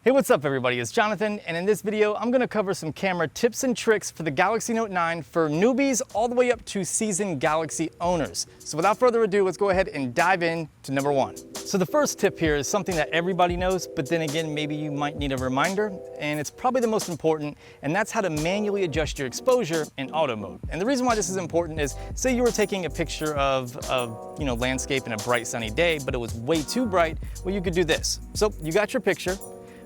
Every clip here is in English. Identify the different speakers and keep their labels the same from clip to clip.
Speaker 1: Hey, what's up everybody? It's Jonathan, and in this video, I'm gonna cover some camera tips and tricks for the Galaxy Note 9 for newbies all the way up to seasoned Galaxy owners. So without further ado, let's go ahead and dive in to number one. So the first tip here is something that everybody knows, but then again, maybe you might need a reminder, and it's probably the most important, and that's how to manually adjust your exposure in auto mode. And the reason why this is important is, say you were taking a picture of landscape in a bright sunny day, but it was way too bright, well, you could do this. So you got your picture.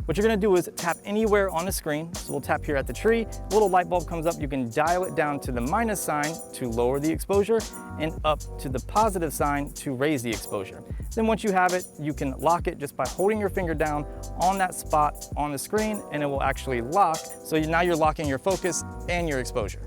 Speaker 1: What you're gonna do is tap anywhere on the screen. So we'll tap here at the tree, a little light bulb comes up, you can dial it down to the minus sign to lower the exposure and up to the positive sign to raise the exposure. Then once you have it, you can lock it just by holding your finger down on that spot on the screen and it will actually lock. So now you're locking your focus and your exposure.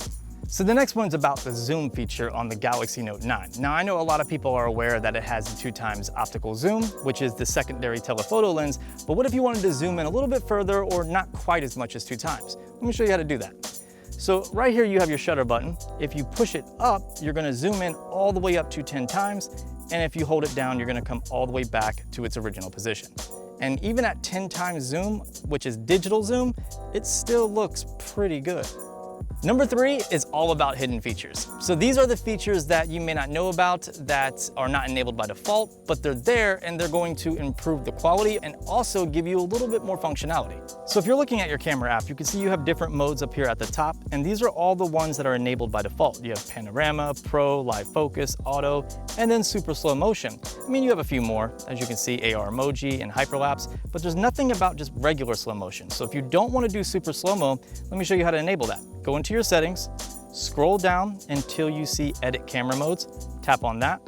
Speaker 1: So the next one's about the zoom feature on the Galaxy Note 9. Now I know a lot of people are aware that it has the 2x optical zoom, which is the secondary telephoto lens, but what if you wanted to zoom in a little bit further or not quite as much as 2x? Let me show you how to do that. So right here you have your shutter button. If you push it up, you're gonna zoom in all the way up to 10 times, and if you hold it down, you're gonna come all the way back to its original position. And even at 10 times zoom, which is digital zoom, it still looks pretty good. Number 3 is all about hidden features. So these are the features that you may not know about that are not enabled by default, but they're there and they're going to improve the quality and also give you a little bit more functionality. So if you're looking at your camera app, you can see you have different modes up here at the top, and these are all the ones that are enabled by default. You have panorama, pro, live focus, auto, and then super slow motion. I mean, you have a few more, as you can see, AR emoji and hyperlapse, but there's nothing about just regular slow motion. So if you don't want to do super slow-mo, let me show you how to enable that. Go into your settings, scroll down until you see edit camera modes, tap on that,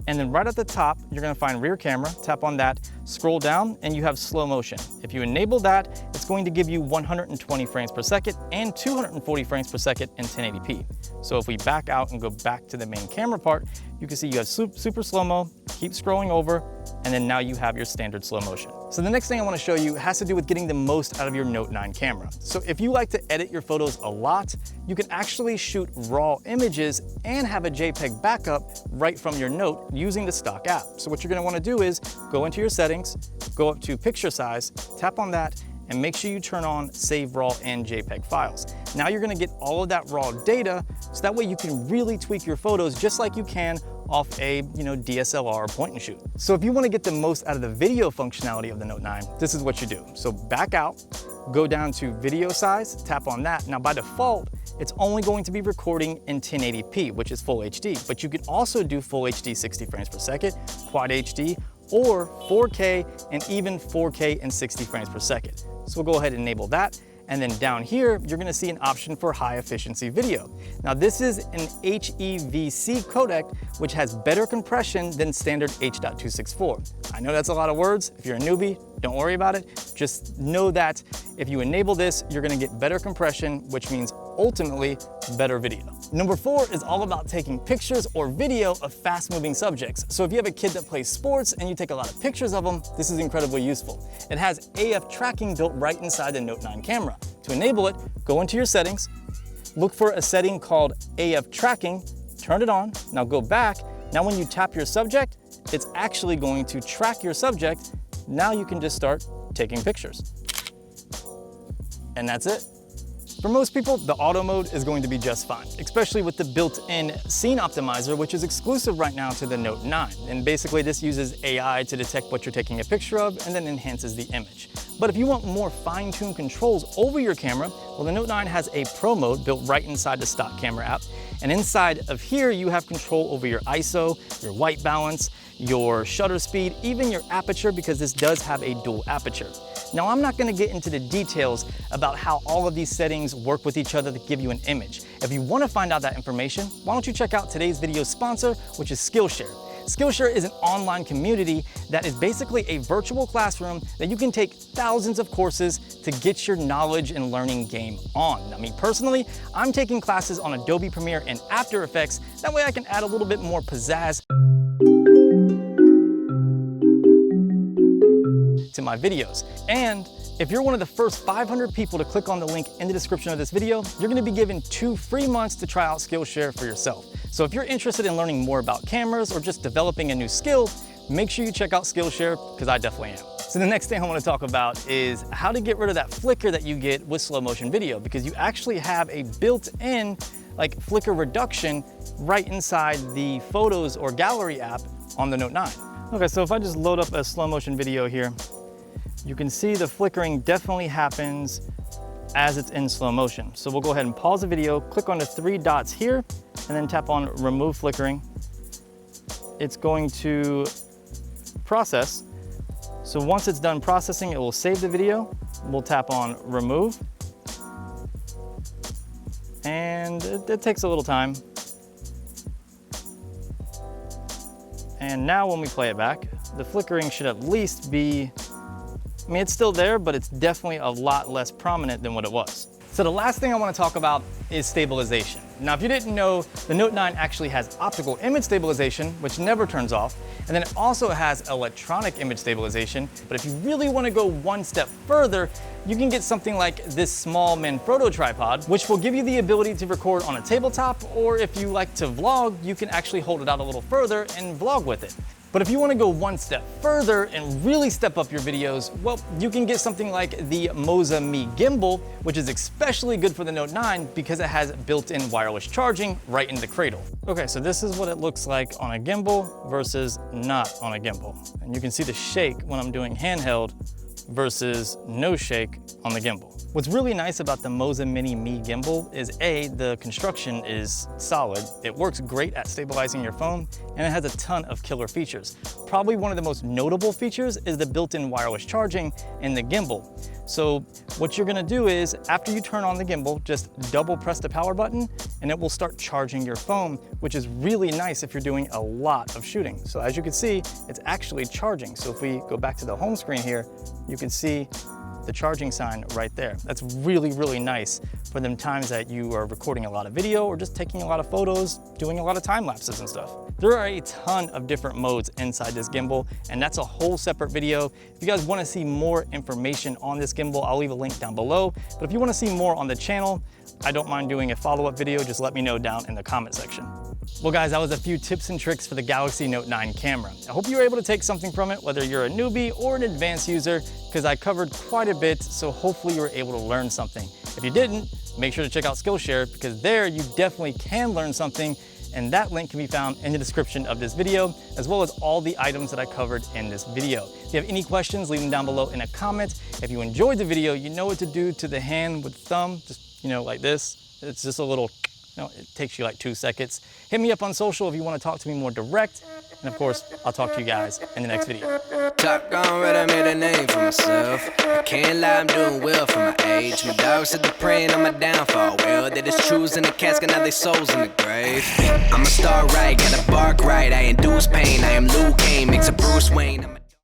Speaker 1: and then right at the top, you're gonna find rear camera, tap on that, scroll down, and you have slow motion. If you enable that, it's going to give you 120 frames per second and 240 frames per second in 1080p. So if we back out and go back to the main camera part, you can see you have super slow-mo, keep scrolling over, and then now you have your standard slow motion. So the next thing I want to show you has to do with getting the most out of your Note 9 camera. So if you like to edit your photos a lot, you can actually shoot raw images and have a JPEG backup right from your Note using the stock app. So what you're going to want to do is go into your settings, go up to picture size, tap on that, and make sure you turn on Save Raw and JPEG files. Now you're gonna get all of that raw data, so that way you can really tweak your photos just like you can off a DSLR or point and shoot. So if you wanna get the most out of the video functionality of the Note 9, this is what you do. So back out, go down to video size, tap on that. Now by default, it's only going to be recording in 1080p, which is full HD, but you can also do full HD 60 frames per second, quad HD, or 4K and even 4K and 60 frames per second. So we'll go ahead and enable that. And then down here, you're gonna see an option for high efficiency video. Now this is an HEVC codec, which has better compression than standard H.264. I know that's a lot of words. If you're a newbie, don't worry about it. Just know that if you enable this, you're gonna get better compression, which means ultimately better video. Number 4 is all about taking pictures or video of fast moving subjects. So if you have a kid that plays sports and you take a lot of pictures of them, this is incredibly useful. It has AF tracking built right inside the Note 9 camera. To enable it, go into your settings, look for a setting called AF tracking, turn it on, now go back. Now when you tap your subject, it's actually going to track your subject. Now you can just start taking pictures. And that's it. For most people, the auto mode is going to be just fine, especially with the built-in scene optimizer, which is exclusive right now to the Note 9. And basically this uses AI to detect what you're taking a picture of and then enhances the image. But if you want more fine-tuned controls over your camera, well, the Note 9 has a Pro mode built right inside the stock camera app. And inside of here, you have control over your ISO, your white balance, your shutter speed, even your aperture, because this does have a dual aperture. Now, I'm not gonna get into the details about how all of these settings work with each other to give you an image. If you wanna find out that information, why don't you check out today's video sponsor, which is Skillshare. Skillshare is an online community that is basically a virtual classroom that you can take thousands of courses to get your knowledge and learning game on. Now, me personally, I'm taking classes on Adobe Premiere and After Effects. That way I can add a little bit more pizzazz to my videos. And if you're one of the first 500 people to click on the link in the description of this video, you're gonna be given 2 free months to try out Skillshare for yourself. So if you're interested in learning more about cameras or just developing a new skill, make sure you check out Skillshare, because I definitely am. So the next thing I want to talk about is how to get rid of that flicker that you get with slow motion video, because you actually have a built-in like flicker reduction right inside the Photos or Gallery app on the Note 9. Okay, so if I just load up a slow motion video here, you can see the flickering definitely happens as it's in slow motion. So we'll go ahead and pause the video, click on the 3 dots here, and then tap on remove flickering. It's going to process. So once it's done processing, it will save the video. We'll tap on remove. And it takes a little time. And now when we play it back, the flickering should at least be, I mean, it's still there, but it's definitely a lot less prominent than what it was. So the last thing I want to talk about is stabilization. Now, if you didn't know, the Note 9 actually has optical image stabilization, which never turns off, and then it also has electronic image stabilization. But if you really want to go one step further, you can get something like this small Manfrotto tripod, which will give you the ability to record on a tabletop, or if you like to vlog, you can actually hold it out a little further and vlog with it. But if you want to go one step further and really step up your videos, well, you can get something like the Moza Mi Gimbal, which is especially good for the Note 9 because it has built-in wireless charging right in the cradle. Okay, so this is what it looks like on a gimbal versus not on a gimbal. And you can see the shake when I'm doing handheld versus no shake on the gimbal. What's really nice about the Moza Mini Mi Gimbal is A, the construction is solid. It works great at stabilizing your phone, and it has a ton of killer features. Probably one of the most notable features is the built-in wireless charging in the gimbal. So what you're gonna do is, after you turn on the gimbal, just double press the power button and it will start charging your phone, which is really nice if you're doing a lot of shooting. So as you can see, it's actually charging. So if we go back to the home screen here, you can see the charging sign right there. That's really, really nice for them times that you are recording a lot of video or just taking a lot of photos, doing a lot of time lapses and stuff. There are a ton of different modes inside this gimbal, and that's a whole separate video. If you guys want to see more information on this gimbal, I'll leave a link down below. But if you want to see more on the channel, I don't mind doing a follow-up video. Just let me know down in the comment section. Well guys, that was a few tips and tricks for the Galaxy Note 9 camera. I hope you were able to take something from it, whether you're a newbie or an advanced user, because I covered quite a bit, so hopefully you were able to learn something. If you didn't, make sure to check out Skillshare, because there you definitely can learn something, and that link can be found in the description of this video, as well as all the items that I covered in this video. If you have any questions, leave them down below in a comment. If you enjoyed the video, you know what to do to the hand with the thumb, just, like this. It's just a little, it takes you like 2 seconds. Hit me up on social if you want to talk to me more direct. And of course, I'll talk to you guys in the next video.
Speaker 2: Top gone red, I made a name for myself. I can't lie, I'm doing well for my age. My dogs said they're praying on my downfall. Well, they just choosing the casket, now they souls in the grave. I'm a star right, gotta bark right. I induce pain, I am Liu Kang, makes a Bruce Wayne.